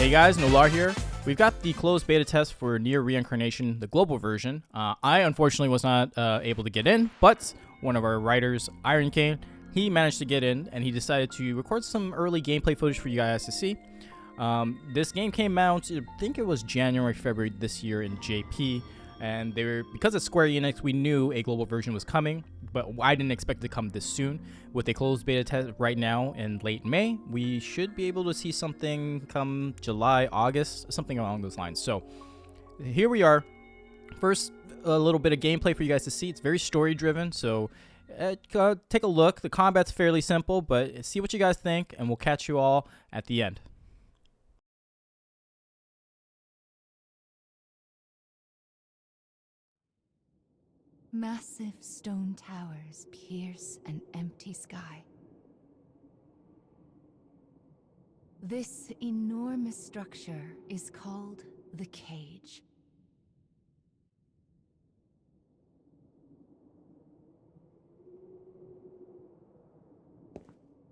Hey guys, Nolar here. We've got the closed beta test for Nier ReINcarnation, the global version. I unfortunately was not able to get in, but one of our writers, Iron Cane, he managed to get in, and he decided to record some early gameplay footage for you guys to see. This game came out, I think it was January, February this year in JP, and because it's Square Enix, we knew a global version was coming, but I didn't expect it to come this soon. With a closed beta test right now in late May, we should be able to see something come July, August, something along those lines. So here we are. First, a little bit of gameplay for you guys to see. It's very story driven, so take a look. The combat's fairly simple, but see what you guys think, and we'll catch you all at the end. Massive stone towers pierce an empty sky. This enormous structure is called the Cage.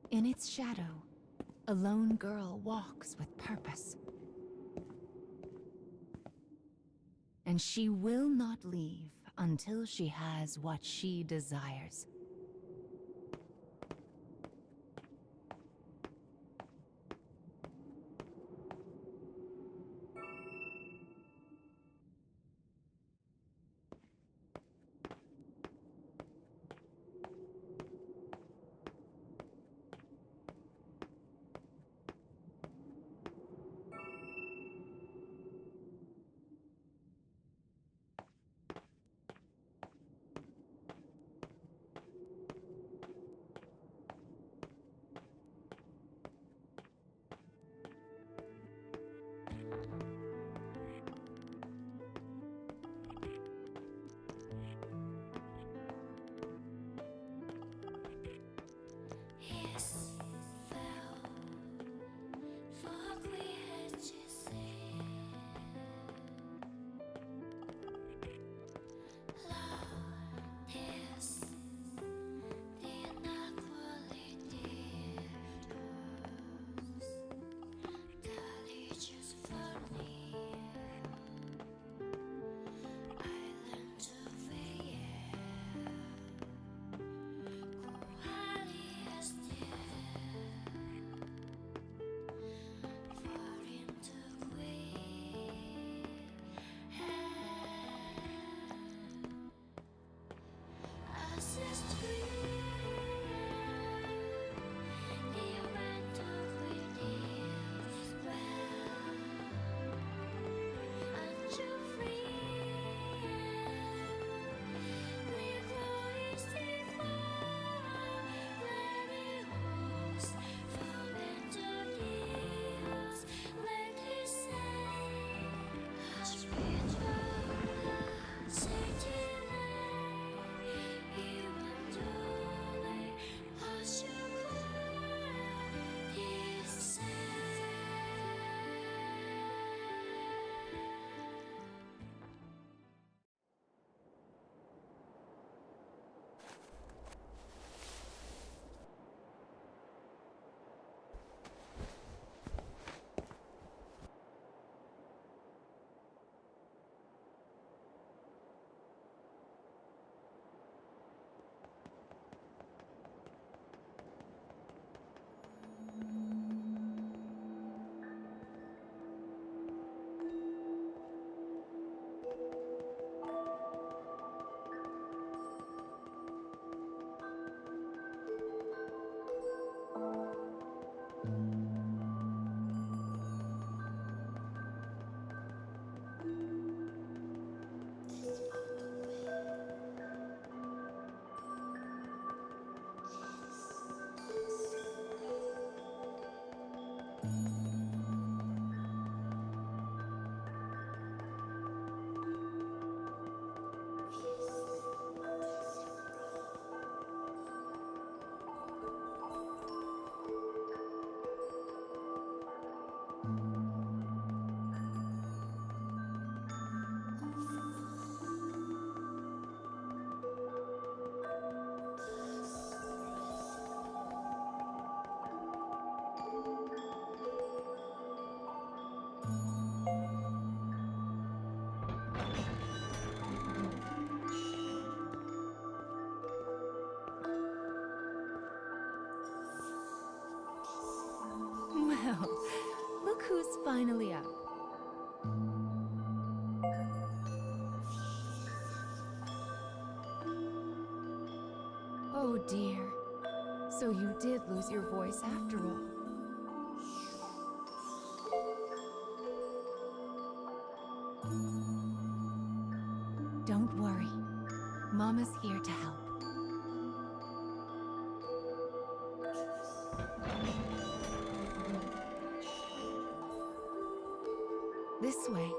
In its shadow, a lone girl walks with purpose. And she will not leave until she has what she desires. dear. So you did lose your voice after all. Don't worry. Mama's here to help. This way.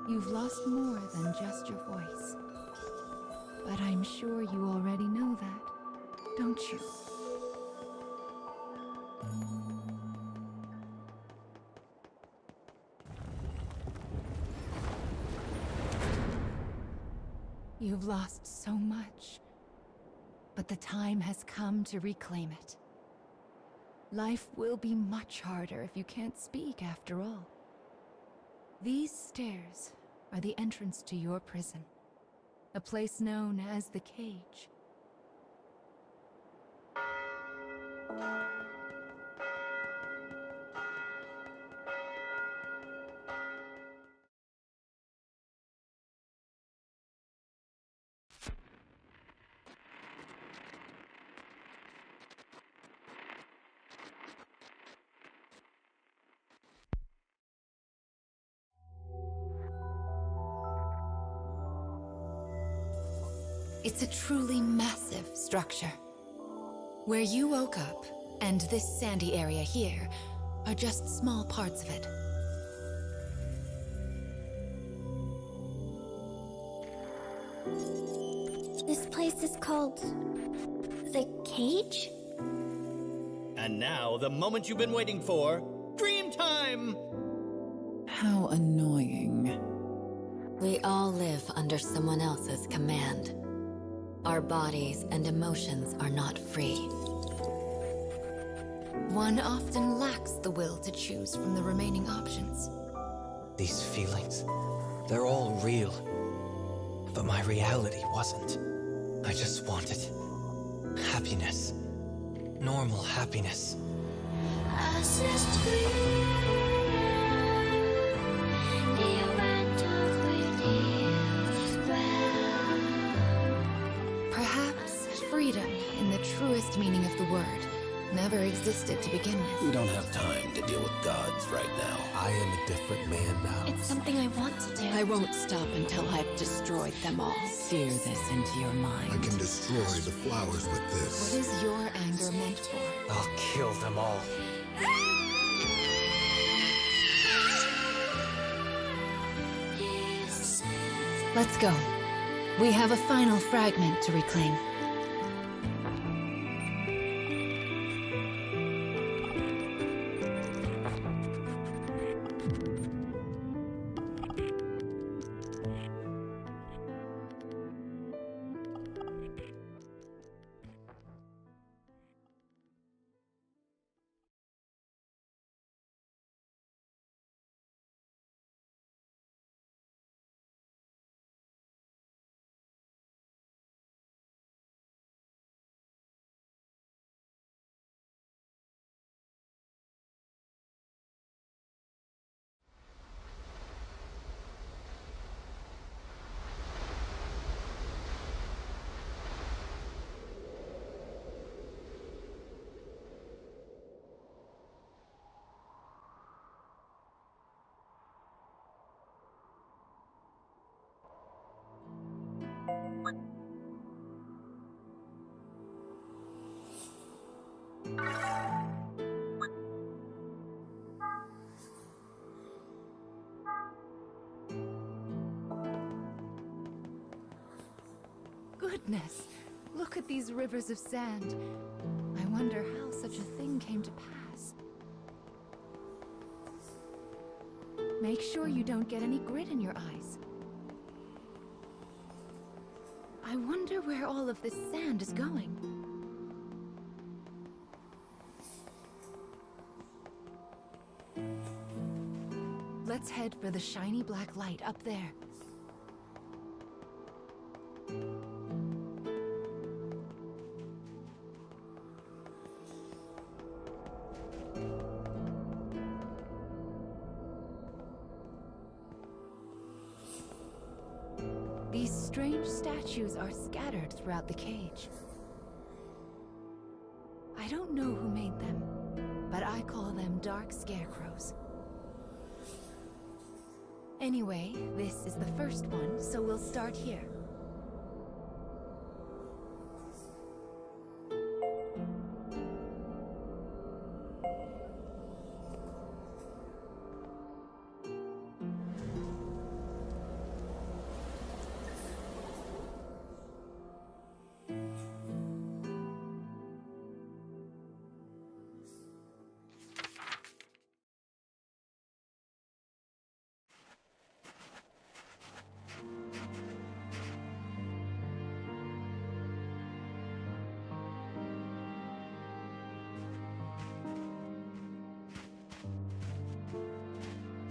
You've lost more than just your voice. But I'm sure you already know that, don't you? You've lost so much, but the time has come to reclaim it. Life will be much harder if you can't speak after all. These stairs are the entrance to your prison, a place known as the Cage. It's a truly massive structure. Where you woke up, and this sandy area here, are just small parts of it. This place is called... the Cage? And now, the moment you've been waiting for, dream time! How annoying. We all live under someone else's command. Our bodies and emotions are not free. One often lacks the will to choose from the remaining options. These feelings, they're all real. But my reality wasn't. I just wanted happiness. Normal happiness. Perhaps freedom, in the truest meaning of the word, never existed to begin We with. don't have time to deal with gods right now. I am a different man now. It's something I want to do. I won't stop until I've destroyed them all. Sear this into your mind. I can destroy the flowers with What this. is your anger meant for? I'll kill them all. Let's go. We have a final fragment to reclaim. Goodness, look at these rivers of sand. I wonder how such a thing came to pass. Make sure you don't get any grit in your eyes. I wonder where all of this sand is going. Let's head for the shiny black light up there. Strange statues are scattered throughout the cage. I don't know who made them, but I call them dark scarecrows. Anyway, this is the first one, so we'll start here.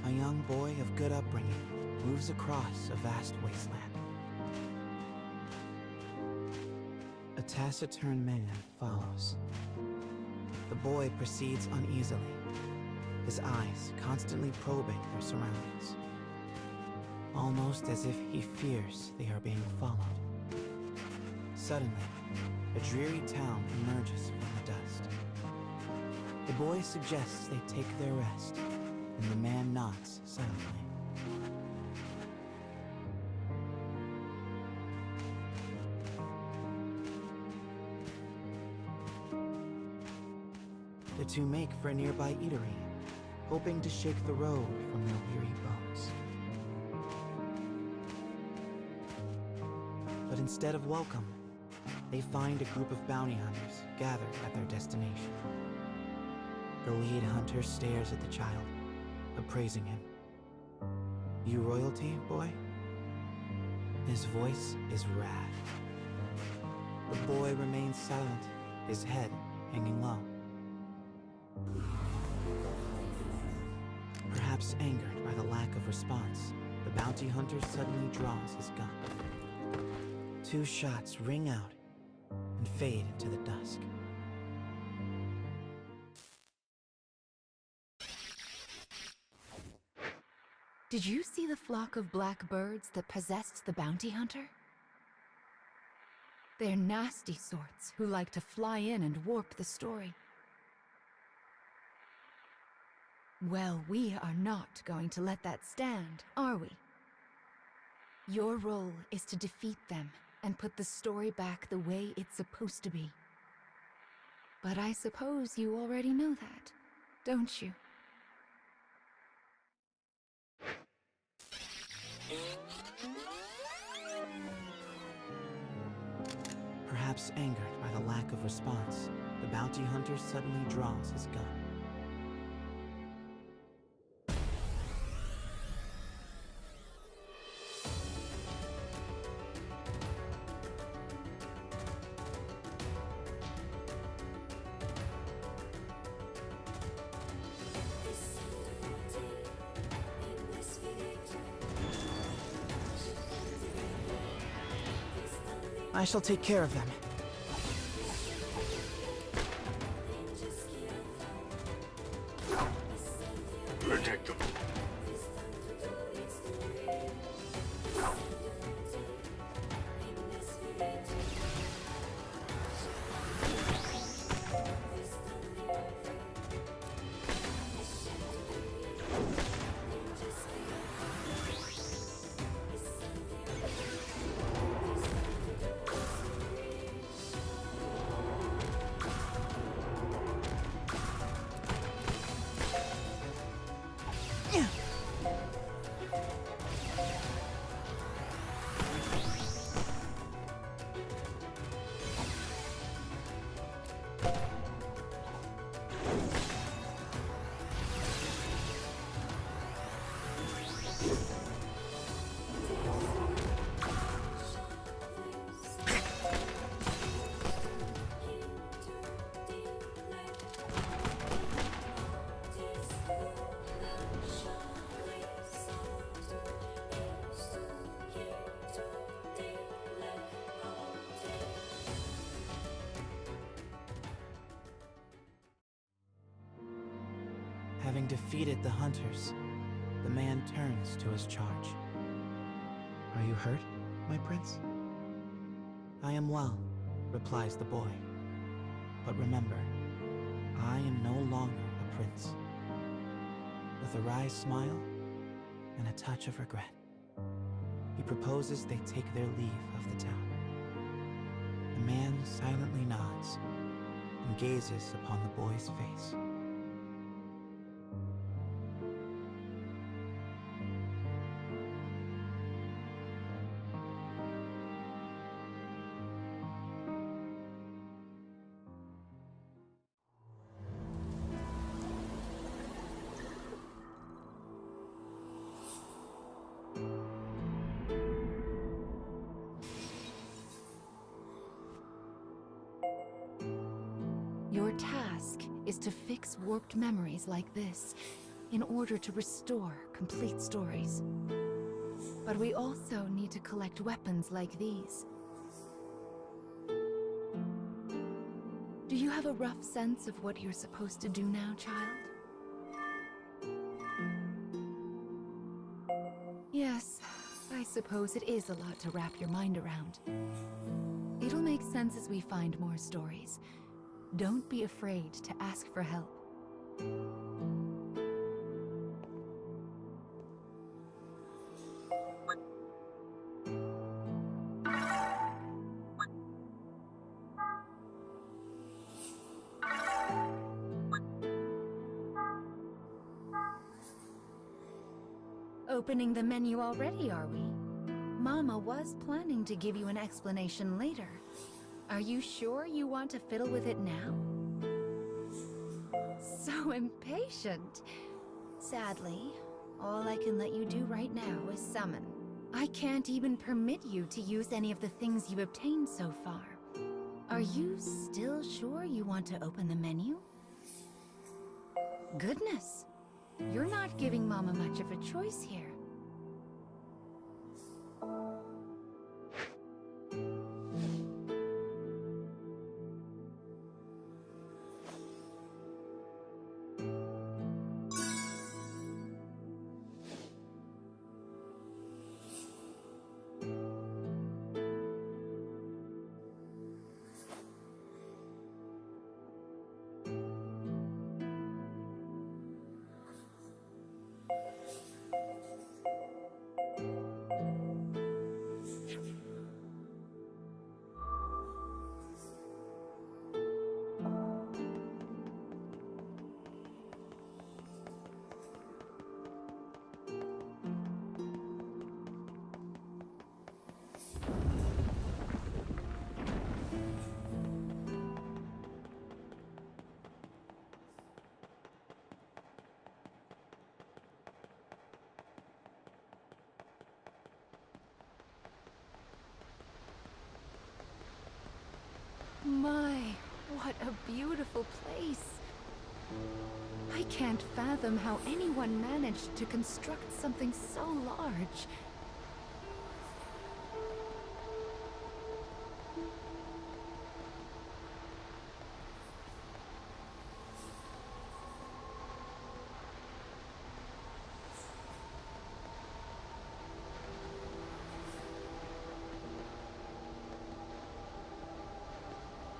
A young boy of good upbringing moves across a vast wasteland. A taciturn man follows. The boy proceeds uneasily, his eyes constantly probing their surroundings, almost as if he fears they are being followed. Suddenly, a dreary town emerges from the dust. The boy suggests they take their rest, and the man nods silently. The two make for a nearby eatery, hoping to shake the road from their weary bones. But instead of welcome, they find a group of bounty hunters gathered at their destination. The lead hunter stares at the child, appraising him. "You royalty, boy?" His voice is wrath. The boy remains silent, his head hanging low. Perhaps angered by the lack of response, the bounty hunter suddenly draws his gun. Two shots ring out and fade into the dusk. Did you see the flock of black birds that possessed the bounty hunter? They're nasty sorts who like to fly in and warp the story. Well, we are not going to let that stand, are we? Your role is to defeat them and put the story back the way it's supposed to be. But I suppose you already know that, don't you? Perhaps angered by the lack of response, the bounty hunter suddenly draws his gun. I shall take care of them. Predictable. Having defeated the hunters, the man turns to his charge. "Are you hurt?" my prince? I am well, replies the boy. But remember, I am no longer a prince. With a wry smile and a touch of regret, he proposes they take their leave of the town. The man silently nods and gazes upon the boy's face. Your task is to fix warped memories like this in order to restore complete stories. But we also need to collect weapons like these. Do you have a rough sense of what you're supposed to do now, child? Yes, I suppose it is a lot to wrap your mind around. It'll make sense as we find more stories. Don't be afraid to ask for help. Opening the menu already, are we? Mama was planning to give you an explanation later. Are you sure you want to fiddle with it now? So impatient. Sadly, all I can let you do right now is summon. I can't even permit you to use any of the things you've obtained so far. Are you still sure you want to open the menu? Goodness, you're not giving Mama much of a choice here. My, what a beautiful place. I can't fathom how anyone managed to construct something so large.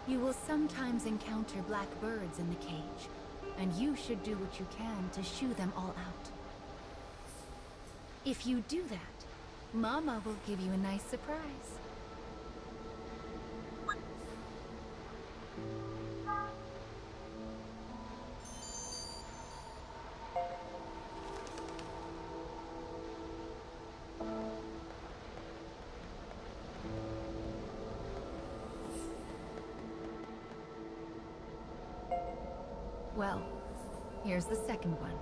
You will sometimes encounter black birds in the cage, and you should do what you can to shoo them all out. If you do that, Mama will give you a nice surprise. Well, here's the second one.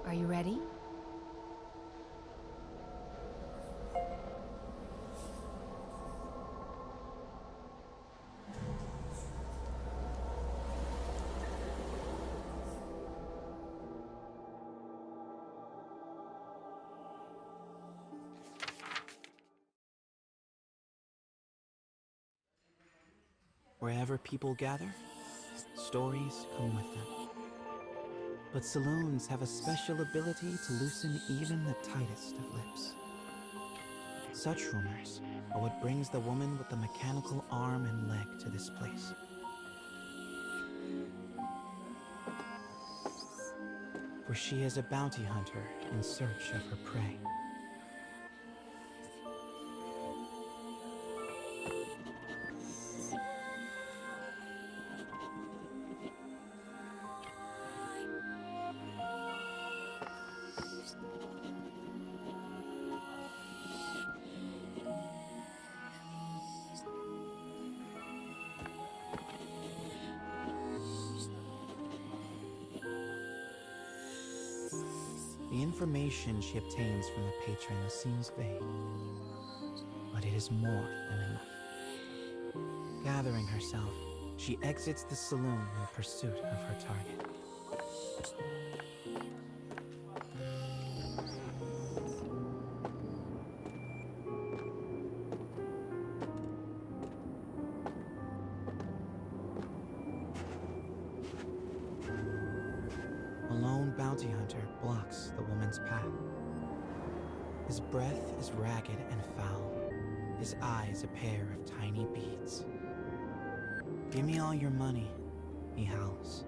Are you ready? Wherever people gather, stories come with them. But saloons have a special ability to loosen even the tightest of lips. Such rumors are what brings the woman with the mechanical arm and leg to this place. For she is a bounty hunter in search of her prey. The information she obtains from the patron seems vague, but it is more than enough. Gathering herself, she exits the saloon in pursuit of her target. A lone bounty hunter blocks the woman's path. His breath is ragged and foul, his eyes a pair of tiny beads. "Give me all your money," he howls.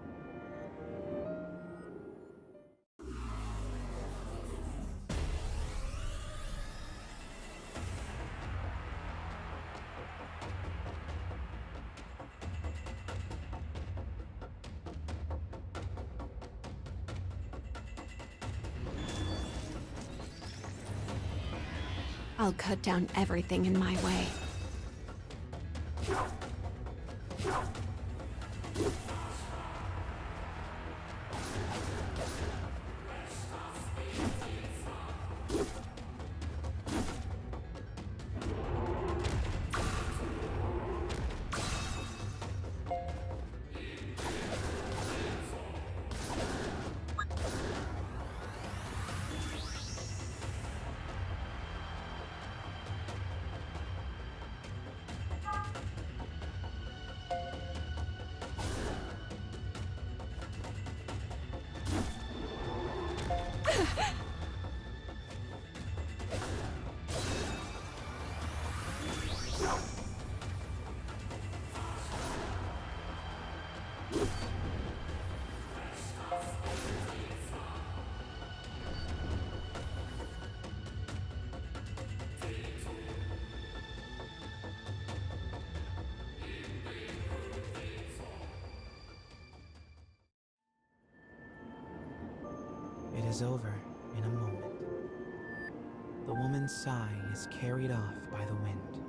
I'll cut down everything in my way. It is over in a moment. The woman's sigh is carried off by the wind.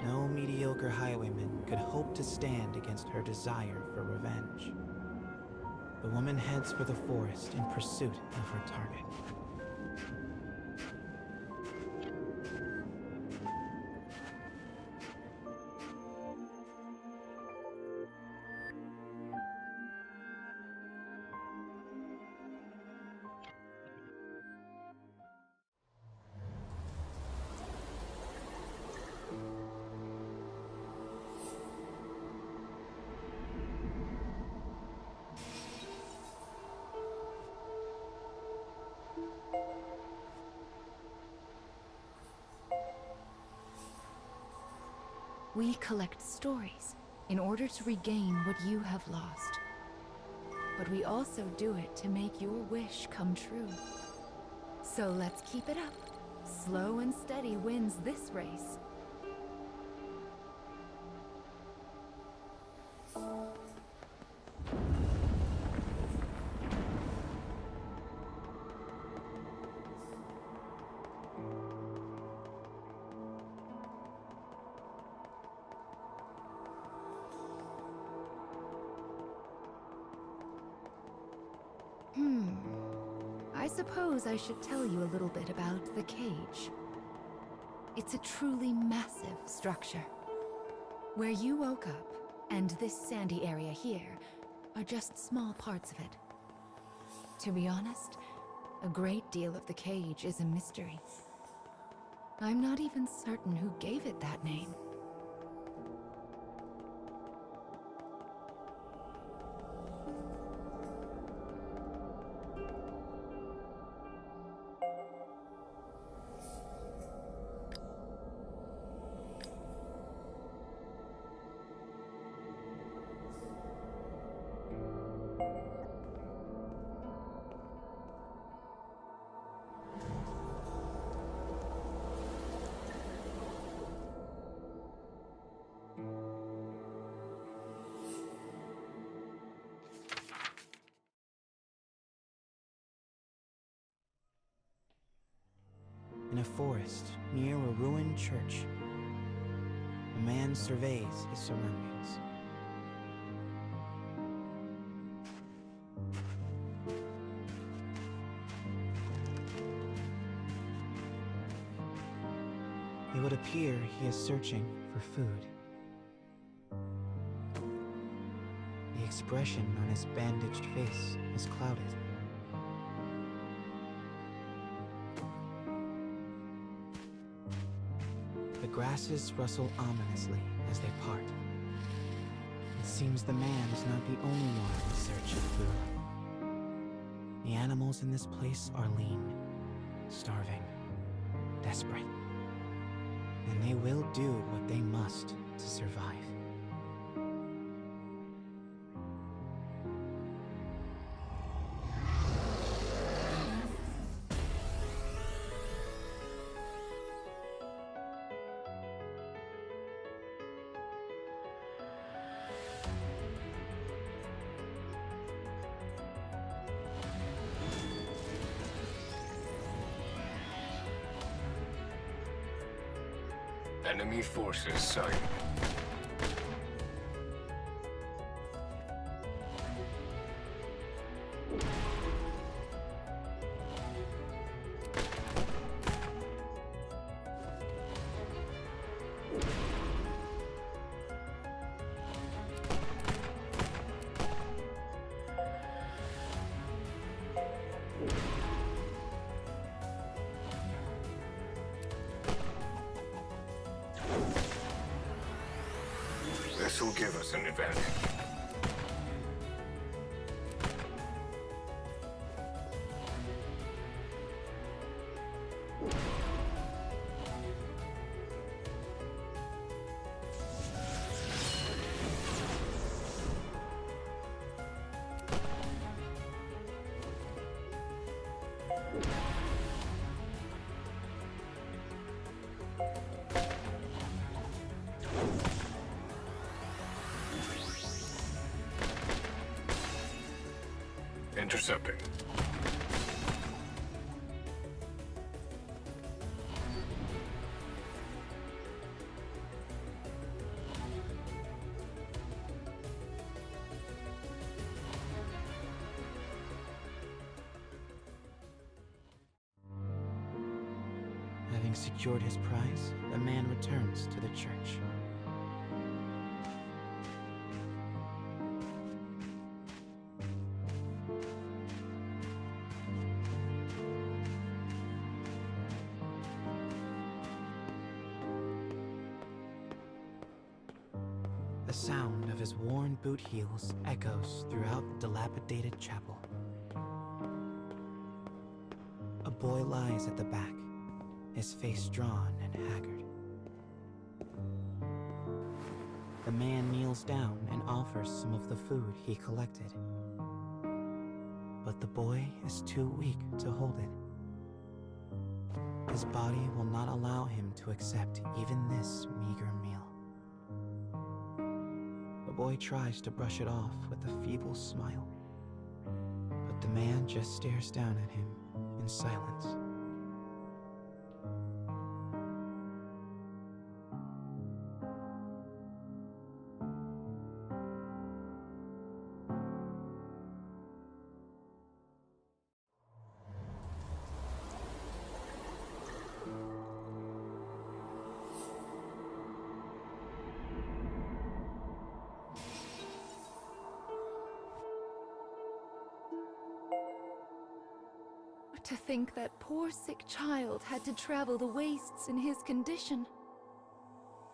No mediocre highwayman could hope to stand against her desire for revenge. The woman heads for the forest in pursuit of her target. We collect stories in order to regain what you have lost. But we also do it to make your wish come true. So let's keep it up. Slow and steady wins this race. I suppose I should tell you a little bit about the cage. It's a truly massive structure. Where you woke up, and this sandy area here, are just small parts of it. To be honest, a great deal of the cage is a mystery. I'm not even certain who gave it that name. forest near a ruined church. A man surveys his surroundings. It would appear he is searching for food. The expression on his bandaged face is clouded. The grasses rustle ominously as they part. It seems the man is not the only one in search of food. The animals in this place are lean, starving, desperate. And they will do what they must to survive. Enemy forces sighted. This will give us an advantage. Intercepting. Having secured his prize, the man returns to the church. The sound of his worn boot heels echoes throughout the dilapidated chapel. A boy lies at the back, his face drawn and haggard. The man kneels down and offers some of the food he collected. But the boy is too weak to hold it. His body will not allow him to accept even this meager meal. The boy tries to brush it off with a feeble smile, but the man just stares down at him in silence. To think that poor sick child had to travel the wastes in his condition.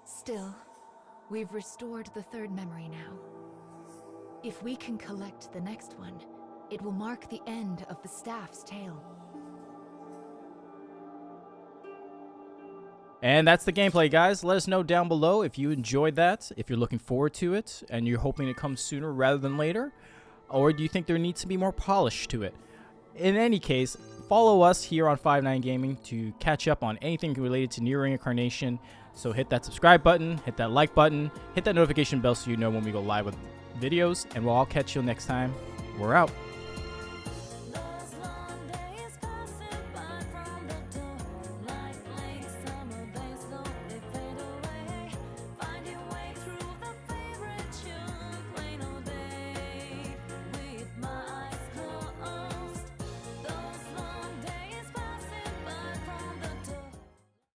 Still, we've restored the third memory now. If we can collect the next one, it will mark the end of the staff's tale. And that's the gameplay, guys. Let us know down below if you enjoyed that, if you're looking forward to it, and you're hoping it comes sooner rather than later, or do you think there needs to be more polish to it? In any case, follow us here on 5-9 Gaming to catch up on anything related to Nier ReINcarnation. So hit that subscribe button, hit that like button, hit that notification bell so you know when we go live with videos, and we'll all catch you next time. We're out.